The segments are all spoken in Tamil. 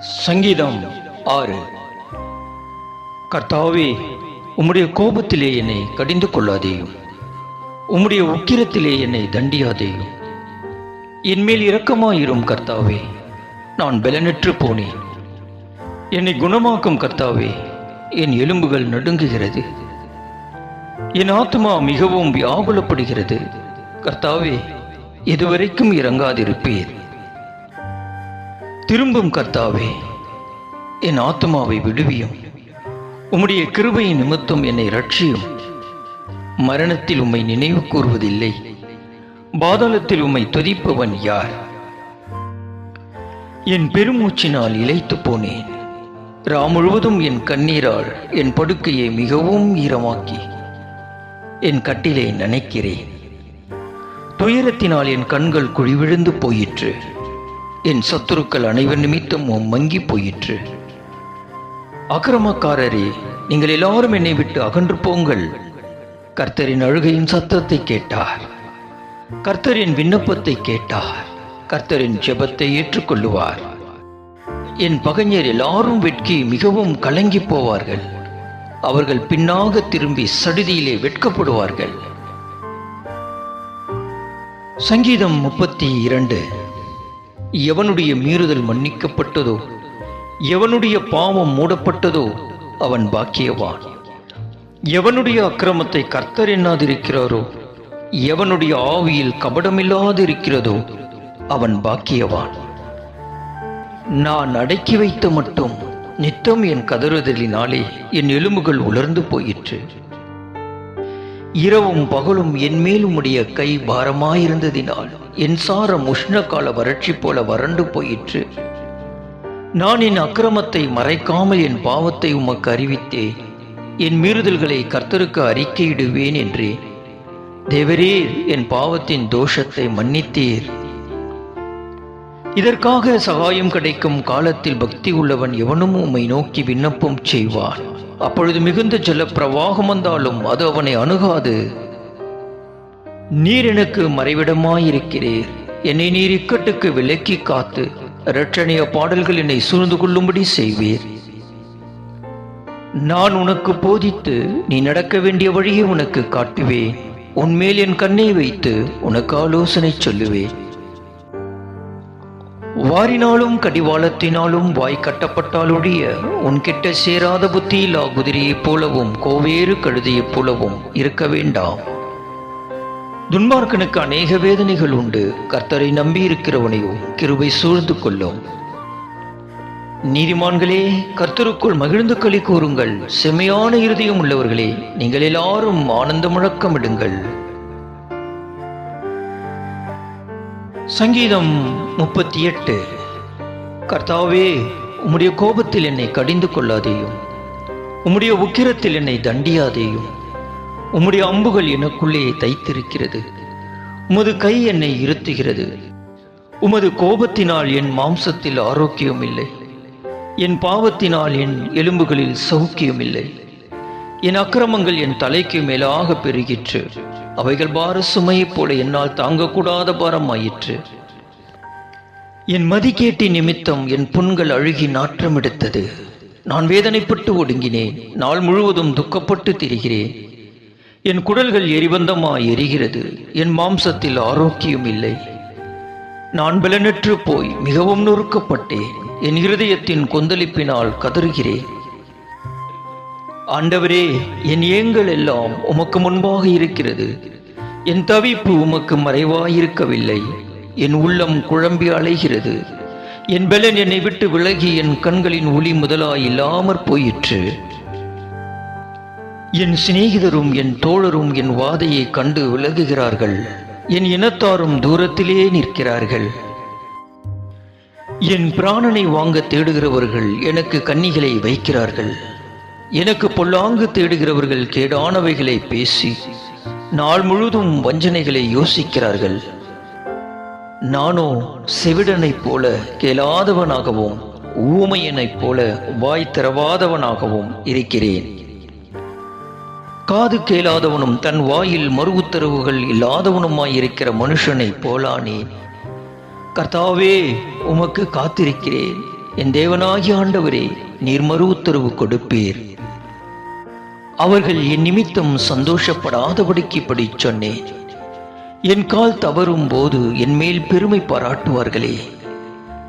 சங்கீதம் 6. கர்த்தாவே, உம்முடைய கோபத்திலே என்னை கடிந்து கொள்ளாதேயும், உம்முடைய உக்கிரத்திலே என்னை தண்டியாதேயும். என்மேல் இரக்கமாயிரும் கர்த்தாவே, நான் பலனற்று போனேன். என்னை குணமாக்கும் கர்த்தாவே, என் எலும்புகள் நடுங்குகிறது, என் ஆத்மா மிகவும் வியாகுலப்படுகிறது. கர்த்தாவே, இதுவரைக்கும் இறங்காதிருப்பீர். திரும்பும் கர்த்தாவே, என் ஆத்மாவை விடுவியும். உம்முடைய கிருபையின் நிமித்தம் என்னை ரட்சியும். மரணத்தில் உம்மை நினைவு கூறுவதில்லை, பாதாளத்தில் உம்மை துதிப்பவன் யார்? என் பெருமூச்சினால் இளைத்து போனேன். முழுவதும் என் கண்ணீரால் என் படுக்கையை மிகவும் ஈரமாக்கி என் கட்டிலை நனைக்கிறேன். துயரத்தினால் என் கண்கள் குழிவிழுந்து போயிற்று. என் சத்துருக்கள் அனைவர் நிமித்தமும் மங்கி போயிற்று. அக்கிரமக்காரரே, நீங்கள் எல்லாரும் என்னை விட்டு அகன்று போங்கள். கர்த்தரின் அழுகையின் சத்தத்தை கேட்டார். கர்த்தரின் விண்ணப்பத்தை கேட்டார். கர்த்தரின் ஜெபத்தை ஏற்றுக்கொள்ளுவார். என் பகைஞர் எல்லாரும் வெட்கி மிகவும் கலங்கி போவார்கள். அவர்கள் பின்னாக திரும்பி சடுதியிலே வெட்கப்படுவார்கள். சங்கீதம் 32. எவனுடைய மீறுதல் மன்னிக்கப்பட்டதோ, எவனுடைய பாவம் மூடப்பட்டதோ அவன் பாக்கியவான். எவனுடைய அக்கிரமத்தை கர்த்தர் எண்ணாதிருக்கிறாரோ, எவனுடைய ஆவியில் கபடமில்லாதிருக்கிறதோ அவன் பாக்கியவான். நான் அடக்கி வைத்த மட்டும் நித்தம் என் கதறுதலினாலே என் எலும்புகள் உலர்ந்து போயிற்று. இரவும் பகலும் என் மேல் உம்முடைய கை பாரமாயிருந்ததினால் என் சாரம் உஷ்ண கால வறட்சி போல வறண்டு போயிற்று. நான் என் அக்கிரமத்தை மறைக்காமல் என் பாவத்தை உமக்கு அறிவித்தேன். என் மீறுதல்களை கர்த்தருக்கு அறிக்கையிடுவேன் என்றேன். தேவரீர் என் பாவத்தின் தோஷத்தை மன்னித்தீர். இதற்காக சகாயம் கிடைக்கும் காலத்தில் பக்தி உள்ளவன் எவனும் உம்மை நோக்கி விண்ணப்பம் செய்வான். அப்பொழுது மிகுந்த ஜல பிரவாகம் வந்தாலும் அது அவனை அணுகாது. நீர் எனக்கு மறைவிடமாயிருக்கிறீர். என்னை நீர் இக்கட்டுக்கு விலக்கி காத்து இரட்சணிய பாடல்கள் என்னை சூழ்ந்து கொள்ளும்படி செய்வீர். நான் உனக்கு போதித்து நீ நடக்க வேண்டிய வழியை உனக்கு காட்டுவேன். உன்மேல் என் கண்ணை வைத்து உனக்கு ஆலோசனை சொல்லுவேன். வாரினாலும் கடிவாளத்தினாலும் வாய் கட்டப்பட்டாலொழிய உன்கிட்ட சேராத புத்தியில்லா குதிரையைப் போலவும் கோவேறு கழுதையைப் போலவும் இருக்க வேண்டாம். துன்மார்க்கனுக்கு அநேக வேதனைகள் உண்டு. கர்த்தரை நம்பி இருக்கிறவனையோ கிருபை சூழ்ந்து கொள்ளும். நீதிமான்களே, கர்த்தருக்குள் மகிழ்ந்து களி கூறுங்கள். செம்மையான இருதயம் உள்ளவர்களே, நீங்கள் எல்லாரும் ஆனந்த முழக்கமிடுங்கள். சங்கீதம் 38. கர்த்தாவே, உம்முடைய கோபத்தில் என்னை கடிந்து கொள்ளாதேயும், உம்முடைய உக்கிரத்தில் என்னை தண்டியாதேயும். உம்முடைய அம்புகள் எனக்குள்ளே தைத்திருக்கிறது. உமது கை என்னை இருத்துகிறது. உமது கோபத்தினால் என் மாம்சத்தில் ஆரோக்கியம் இல்லை. என் பாவத்தினால் என் எலும்புகளில் சௌக்கியம் இல்லை. என் அக்கிரமங்கள் என் தலைக்கு மேலாக பெருகிற்று. அவைகள் பார சுமையைப் போல என்னால் தாங்கக்கூடாத பாரமாயிற்று. என் மதிகேட்டி நிமித்தம் என் புண்கள் அழுகி நாற்றமெடுத்தது. நான் வேதனைப்பட்டு ஒடுங்கினேன். நாள் முழுவதும் துக்கப்பட்டு திரிகிறேன். என் குடல்கள் எரிபந்தமாய் எரிகிறது. என் மாம்சத்தில் ஆரோக்கியம் இல்லை. நான் பலனற்று போய் மிகவும் நொறுக்கப்பட்டேன். என் இருதயத்தின் கொந்தளிப்பினால் கதறுகிறேன். ஆண்டவரே, என் ஏங்கள் எல்லாம் உமக்கு முன்பாக இருக்கிறது. என் தவிப்பு உமக்கு மறைவாயிருக்கவில்லை. என் உள்ளம் குழம்பி அலைகிறது. என் பலன் என்னை விட்டு விலகி என் கண்களின் ஒளி முதலாய் இல்லாமற் போயிற்று. என் சிநேகிதரும் என் தோழரும் என் வாதையை கண்டு விலகுகிறார்கள். என் இனத்தாரும் தூரத்திலே நிற்கிறார்கள். என் பிராணனை வாங்க தேடுகிறவர்கள் எனக்கு கன்னிகளை வைக்கிறார்கள். எனக்கு பொல்லாங்கு தேடுகிறவர்கள் கேடானவைகளை பேசி நாள் முழுதும் வஞ்சனைகளை யோசிக்கிறார்கள். நானோ செவிடனைப் போல கேளாதவனாகவும் ஊமையனைப் போல வாய் திறவாதவனாகவும் இருக்கிறேன். காது கேளாதவனும் தன் வாயில் மறு உத்தரவுகள் இல்லாதவனுமாயிருக்கிற மனுஷனைப் போலானேன். கர்த்தாவே, உமக்கு காத்திருக்கிறேன். என் தேவனாகிய ஆண்டவரே, நீர் மறு உத்தரவு கொடுப்பீர். அவர்கள் என் நிமித்தம் சந்தோஷப்படாதபடிக்கு இப்படி சொன்னேன். என் கால் தவறும் போது என் மேல் பெருமை பாராட்டுவார்களே.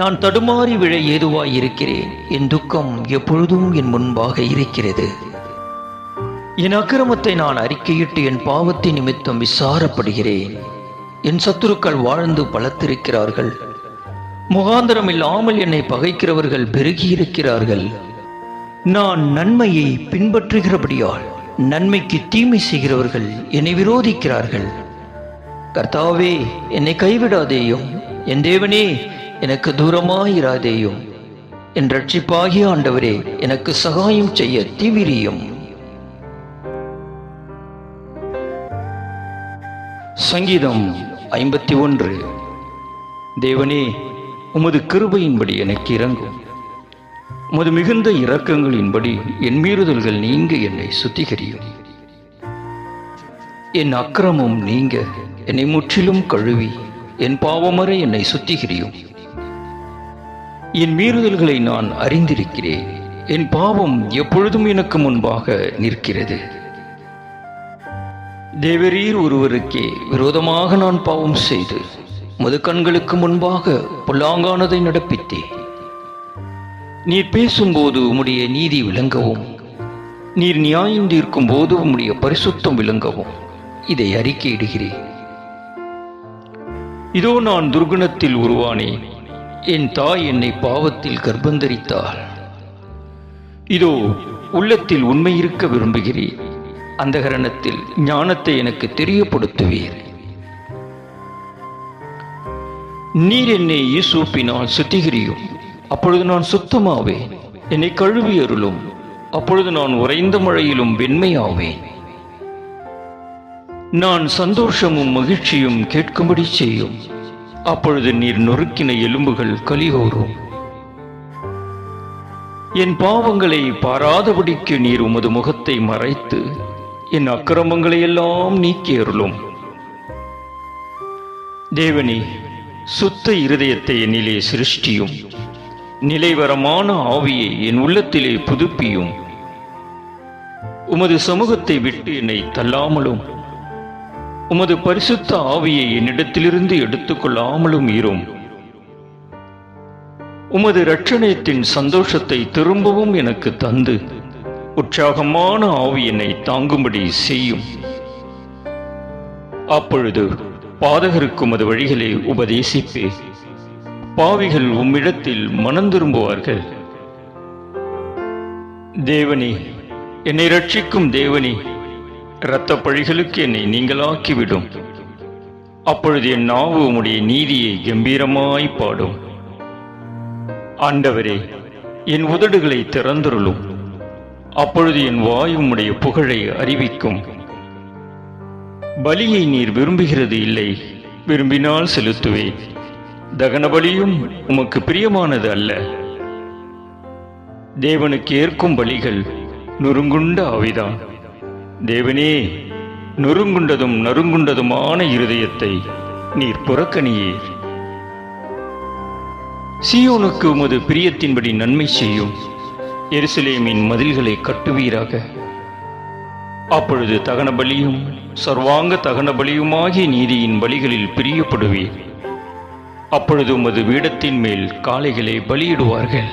நான் தடுமாறி விழ ஏதுவாயிருக்கிறேன். என் துக்கம் எப்பொழுதும் என் முன்பாக இருக்கிறது. என் அக்கிரமத்தை நான் அறிக்கையிட்டு என் பாவத்தின் நிமித்தம் விசாரப்படுகிறேன். என் சத்துருக்கள் வாழ்ந்து பலத்திருக்கிறார்கள். முகாந்திரம் இல்லாமல் என்னை பகைக்கிறவர்கள் பெருகியிருக்கிறார்கள். நான் நன்மையை பின்பற்றுகிறபடியால் நன்மைக்கு தீமை செய்கிறவர்கள் என்னை விரோதிக்கிறார்கள். கர்த்தாவே, என்னை கைவிடாதேயும். என் தேவனே, எனக்கு தூரமாயிராதேயும். என் இரட்சிப்பாகிய ஆண்டவரே, எனக்கு சகாயம் செய்ய தீவிரியும். சங்கீதம் 51. தேவனே, உமது கிருபையின்படி எனக்கு இரங்கும். உமது மிகுந்த இரக்கங்களின்படி என் மீறுதல்கள் நீங்க என்னை சுத்திகரியும். என் அக்கிரமம் நீங்க என்னை முற்றிலும் கழுவி என் பாவமறை என்னை சுத்திகரியும். என் மீறுதல்களை நான் அறிந்திருக்கிறேன். என் பாவம் எப்பொழுதும் எனக்கு முன்பாக நிற்கிறது. தேவரீர் ஒருவருக்கே விரோதமாக நான் பாவம் செய்து உமது கண்களுக்கு முன்பாக பொல்லாங்கானதை நடப்பித்தேன். நீர் பேசும்போது உம்முடைய நீதி விளங்கவும், நீர் நியாயம் தீர்க்கும் போது உம்முடைய பரிசுத்தம் விளங்கவும் இதை அறிக்கையிடுகிறேன். இதோ நான் துர்குணத்தில் உருவானேன். என் தாய் என்னை பாவத்தில் கர்ப்பந்தரித்தாள். இதோ உள்ளத்தில் உண்மை இருக்க விரும்புகிறேன். அந்த கரணத்தில் ஞானத்தை எனக்கு தெரியப்படுத்துவீர். நீர் என்னை ஈசூப்பினால் சுத்திகரியும், அப்பொழுது நான் சுத்தமாவேன். என்னை கழுவி அருளும், அப்பொழுது நான் உறைந்த மழையிலும் வெண்மையாவேன். நான் சந்தோஷமும் மகிழ்ச்சியும் கேட்கும்படி செய்யும், அப்பொழுது நீர் நொறுக்கின எலும்புகள் கலிகூரும். என் பாவங்களை பாராதபடிக்கு நீர் உமது முகத்தை மறைத்து என் அக்கிரமங்களை எல்லாம் நீக்கி அருளும். தேவனே, சுத்த இருதயத்தை என்னிலே சிருஷ்டியும், நிலைவரமான ஆவியை என் உள்ளத்திலே புதுப்பியும். உமது சமூகத்தை விட்டு என்னை தள்ளாமலும் உமது பரிசுத்த ஆவியை என்னிடத்திலிருந்து எடுத்துக்கொள்ளாமலும் இரும். உமது இரட்சணியத்தின் சந்தோஷத்தை திரும்பவும் எனக்கு தந்து உற்சாகமான ஆவி என்னை தாங்கும்படி செய்யும். அப்பொழுது பாதகருக்கு உமது வழிகளை உபதேசிப்பே. பாவிகள் உம்மிடத்தில் மனம் திரும்புவார்கள். தேவனே, என்னை ரட்சிக்கும் தேவனே, இரத்த பழிகளுக்கு என்னை நீங்களாக்கிவிடும். அப்பொழுது என் நாவு உம்முடைய நீதியை கம்பீரமாய் பாடும். ஆண்டவரே, என் உதடுகளை திறந்தருளும். அப்பொழுது என் வாய் உம்முடைய புகழை அறிவிக்கும். பலியை நீர் விரும்புகிறது இல்லை, விரும்பினால் செலுத்துவே. தகன பலியும் உமக்கு பிரியமானது அல்ல. தேவனுக்கு ஏற்கும் பலிகள் நொறுங்குண்ட ஆவிதான். தேவனே, நொறுங்குண்டதும் நறுங்குண்டதுமான இருதயத்தை நீர் புறக்கணியீர். சீயோனுக்கு உமது பிரியத்தின்படி நன்மை செய்யும். எருசலேமின் மதில்களை கட்டுவீராக. அப்பொழுது தகன பலியும் சர்வாங்க தகன பலியுமாகிய நீதியின் பலிகளில் பிரியப்படுவீர். அப்பொழுது உமது வீடத்தின் மேல் காளைகளை பலியிடுவார்கள்.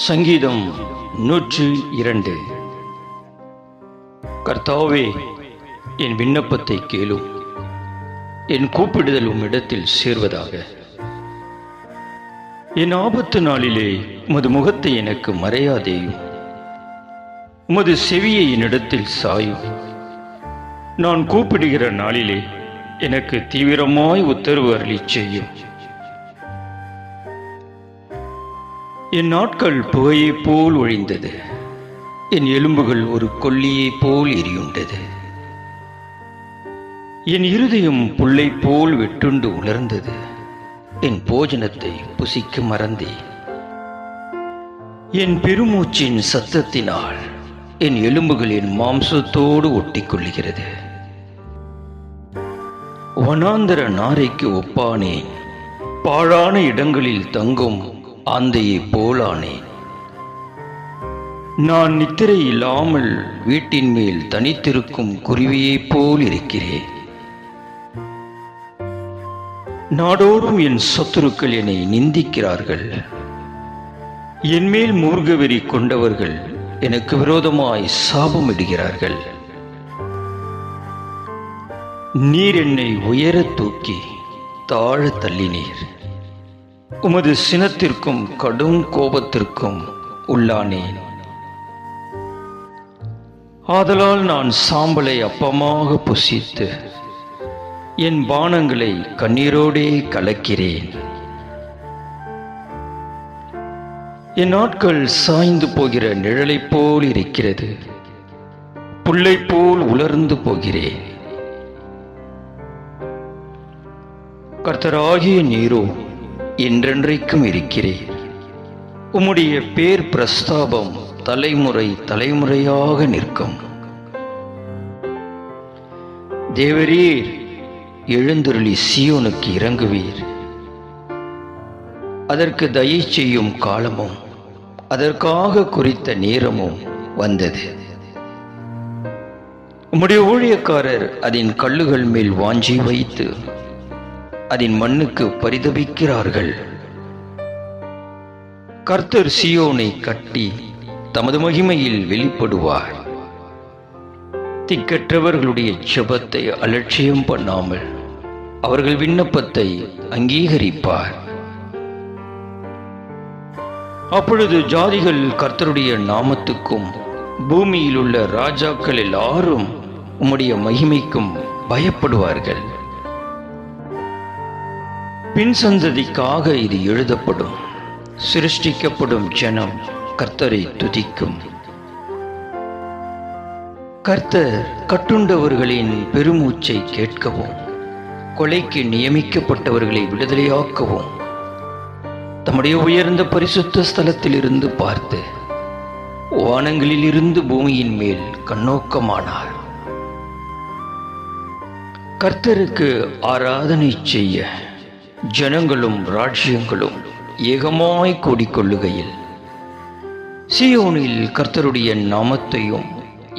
சங்கீதம் 102. கர்த்தாவே, என் விண்ணப்பத்தை கேளும். என் கூப்பிடுதல் உம்மிடத்தில் சேர்வதாக. என் ஆபத்து நாளிலே உமது முகத்தை எனக்கு மறையாதேயும். உமது செவியை என்னிடத்தில் சாயும். நான் கூப்பிடுகிற நாளிலே எனக்கு தீவிரமாய் உத்தரவு அருளிச் செய்யும். என் நாட்கள் புகையைப் போல் ஒழிந்தது. என் எலும்புகள் ஒரு கொல்லியைப் போல் எரியுண்டது. என் இருதயம் புல்லை போல் வெட்டுண்டு உலர்ந்தது. என் போஜனத்தை புசிக்க மறந்தேன். என் பெருமூச்சின் சத்தத்தினால் என் எலும்புகள் என் மாம்சத்தோடு ஒட்டிக்கொள்ளுகிறது. வனாந்தர நாரைக்கு ஒப்பானேன், பாழான இடங்களில் தங்கும் ஆந்தையைப் போலானேன். நான் நித்திரை இல்லாமல் வீட்டின் மேல் தனித்திருக்கும் குருவியைப் போல் இருக்கிறேன். நாடோறும் என் சத்துருக்கள் என்னை நிந்திக்கிறார்கள். என்மேல் மூர்க்கவெறி கொண்டவர்கள் எனக்கு விரோதமாய் சாபமிடுகிறார்கள். நீர் என்னை உயர தூக்கி தாழ தள்ளினீர். உமது சினத்திற்கும் கடும் கோபத்திற்கும் உள்ளானேன். ஆதலால் நான் சாம்பலை அப்பமாக புசித்து என் பானங்களை கண்ணீரோடே கலக்கிறேன். என் நாட்கள் சாய்ந்து போகிற நிழலைப் போல் இருக்கிறது. புல்லை போல் உலர்ந்து போகிறேன். கர்த்தராகிய நீரோ என்றென்றைக்கும் இருக்கிறேன். உம்முடைய பேர் பிரஸ்தாபம் தலைமுறை தலைமுறையாக நிற்கும். தேவரீர் எழுந்தருளி சீயோனுக்கு இறங்குவீர். அதற்கு தயை செய்யும் காலமும் அதற்காக குறித்த நேரமும் வந்தது. உம்முடைய ஊழியக்காரர் அதன் கல்லுகள் மேல் வாஞ்சி வைத்து அதன் மண்ணுக்கு பரிதபிக்கிறார்கள். கர்த்தர் சீயோனை கட்டி தமது மகிமையில் வெளிப்படுவார். திக்கற்றவர்களுடைய ஜெபத்தை அலட்சியம் பண்ணாமல் அவர்கள் விண்ணப்பத்தை அங்கீகரிப்பார். அப்பொழுது ஜாதிகள் கர்த்தருடைய நாமத்துக்கும் பூமியில் உள்ள ராஜாக்கள் எல்லாரும் உம்முடைய மகிமைக்கும் பயப்படுவார்கள். பின் சந்ததிக்காக இது எழுதப்படும். சிருஷ்டிக்கப்படும் ஜனம் கர்த்தரை துதிக்கும். கர்த்தர் கட்டுண்டவர்களின் பெருமூச்சை கேட்கவும் கொலைக்கு நியமிக்கப்பட்டவர்களை விடுதலையாக்கவும் தம்முடைய உயர்ந்த பரிசுத்த ஸ்தலத்தில் இருந்து பார்த்து வானங்களில் இருந்து பூமியின் மேல் கண்ணோக்கமானார். கர்த்தருக்கு ஆராதனை செய்ய ஜனங்களும் ராஜ்யங்களும் ஏகமாய் கூடிக்கொள்ளுகையில் சீயோனில் கர்த்தருடைய நாமத்தையும்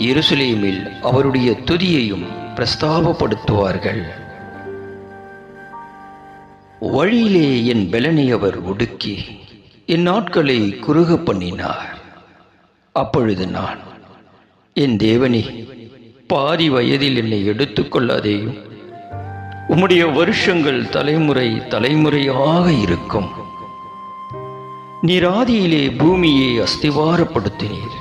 எருசலேமில் அவருடைய துதியையும் பிரஸ்தாபப்படுத்துவார்கள். வழியிலே என் பலனை அவர் ஒடுக்கி என் நாட்களை குறுக பண்ணினார். அப்பொழுது நான், என் தேவனே, பாதி வயதில் என்னை எடுத்துக்கொள்ளாதேயும், உம்முடைய வருஷங்கள் தலைமுறை தலைமுறையாக இருக்கும். நீர் ஆதியிலே பூமியை அஸ்திவாரப்படுத்தினீர்.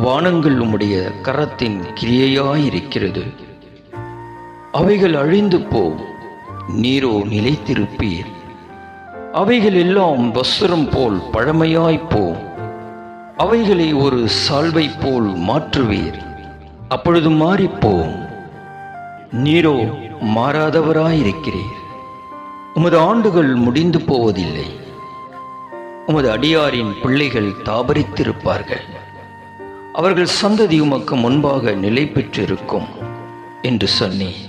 வானங்கள் உம்முடைய கரத்தின் கிரியையாயிருக்கிறது. அவைகள் அழிந்து போம், நீரோ நிலைத்திருப்பீர். அவைகள் எல்லாம் வஸ்திரம் போல் பழமையாய்ப்போம். அவைகளை ஒரு சால்வை போல் மாற்றுவீர், அப்பொழுது மாறிப்போம். நீரோ மாறாதவராயிருக்கிறீர். உமது ஆண்டுகள் முடிந்து போவதில்லை. உமது அடியாரின் பிள்ளைகள் தாபரித்திருப்பார்கள். அவர்கள் சந்ததி உமக்கு முன்பாக நிலை பெற்றிருக்கும் என்று சொன்னேன்.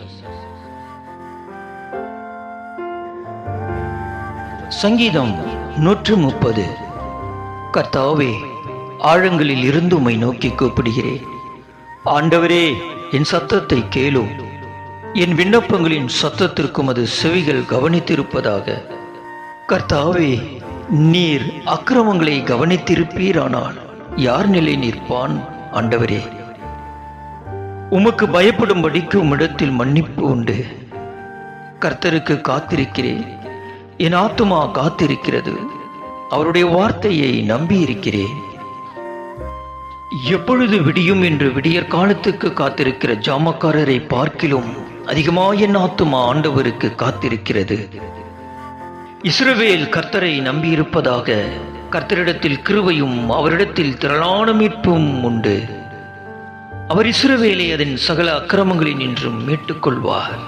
சங்கீதம் 130. கர்த்தாவே, ஆழங்களில் இருந்து உம்மை நோக்கி கூப்பிடுகிறேன். ஆண்டவரே, என் சத்தத்தை கேளும். என் விண்ணப்பங்களின் சத்தத்திற்கும் அது செவிகள் கவனித்திருப்பதாக. கர்த்தாவே, நீர் அக்கிரமங்களை கவனித்திருப்பீரானால் யார் நிலை நிற்பான்? ஆண்டவரே, உமக்கு பயப்படும்படிக்கு உம்மிடத்தில் மன்னிப்பு உண்டு. கர்த்தருக்கு காத்திருக்கிறேன். என் ஆத்துமா காத்திருக்கிறது. அவருடைய வார்த்தையை நம்பியிருக்கிறேன். எப்பொழுது விடியும் என்று விடியற் காலத்துக்கு காத்திருக்கிற ஜாமக்காரரை பார்க்கிலும் அதிகமாக என் ஆத்துமா ஆண்டவருக்கு காத்திருக்கிறது. இஸ்ரவேல் கர்த்தரை நம்பியிருப்பதாக. கர்த்தரிடத்தில் கிருபையும் அவரிடத்தில் திரளான மீட்பும் உண்டு. அவர் இஸ்ரவேலை அதன் சகல அக்கிரமங்களில் நின்றும் மீட்டுக் கொள்வார்.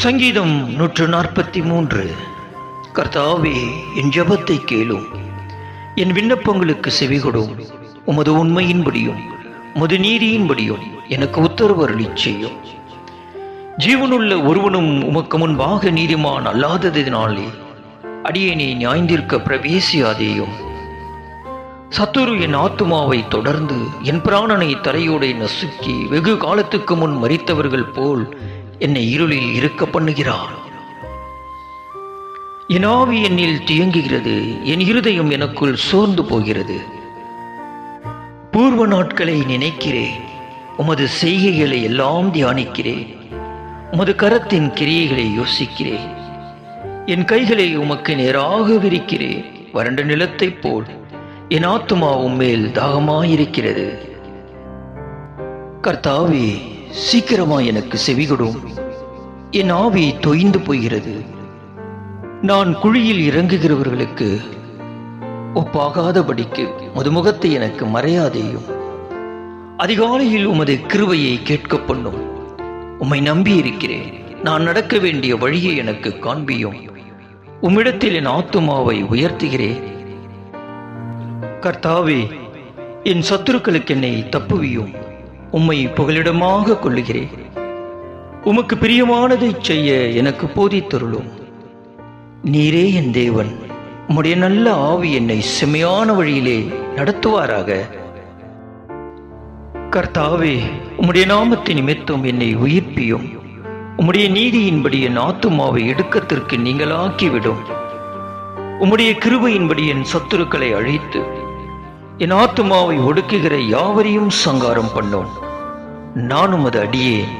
சங்கீதம் 143. கர்த்தாவே, என் ஜெபத்தை கேளும். என் விண்ணப்பங்களுக்கு செவிகொடும். உமது உண்மையின்படியும் உமது நீதியின்படியும் எனக்கு உத்தரவருளி செய்யும். ஜீவனுள்ள ஒருவனும் உமக்கு முன்பாக நீதிமான் அல்லாததினாலே அடியேனை நியாயந்திருக்க பிரவேசியாதேயும். சத்துரு என் ஆத்துமாவை தொடர்ந்து என் பிராணனை தரையோடை நசுக்கி வெகு காலத்துக்கு முன் மரித்தவர்கள் போல் என்னை இருளில் இருக்க பண்ணுகிறான். என் ஆவி என்னில் தியங்குகிறது, என் இருதயம் எனக்குள் சோர்ந்து போகிறது. பூர்வ நாட்களை நினைக்கிறேன், உமது செய்கைகளை எல்லாம் தியானிக்கிறேன். உமது கரத்தின் கிரியைகளை யோசிக்கிறேன். என் கைகளை உமக்கு நேராக விரிக்கிறேன். வறண்ட நிலத்தைப் போல் என் ஆத்துமாவும் மேல் தாகமாயிருக்கிறது. கர்த்தாவே, சீக்கிரமாய் எனக்கு செவிகொடும். என் ஆவி தொய்ந்து போகிறது. நான் குழியில் இறங்குகிறவர்களுக்கு ஒப்பாகாதபடிக்கு முதுமுகத்தை எனக்கு மறையாதேயும். அதிகாலையில் உமது கிருபையை கேட்க பண்ணும். உம்மை நம்பி இருக்கிறேன். நான் நடக்க வேண்டிய வழியை எனக்கு காண்பியும். உம்மிடத்தில் என் ஆத்துமாவை உயர்த்துகிறேன். கர்த்தாவே, என் சத்துருக்களுக்கு என்னை தப்புவியும். உம்மை புகலிடமாக கொள்ளுகிறேன். உமக்கு பிரியமானதை செய்ய எனக்கு போதித்தருளும். நீரே என் தேவன். உம்முடைய நல்ல ஆவி என்னை செம்மையான வழியிலே நடத்துவாராக. கர்த்தாவே, உம்முடைய நாமத்தின் நிமித்தம் என்னை உயிர்ப்பியும். உம்முடைய நீதியின்படி என் ஆத்துமாவை இடுக்கத்திற்கு நீங்களாக்கிவிடும். உம்முடைய கிருபையின்படி என் சத்துருக்களை அழித்து என் ஆத்துமாவை ஒடுக்குகிற யாவரையும் சங்காரம் பண்ணும். நான் உமது அடியேன்.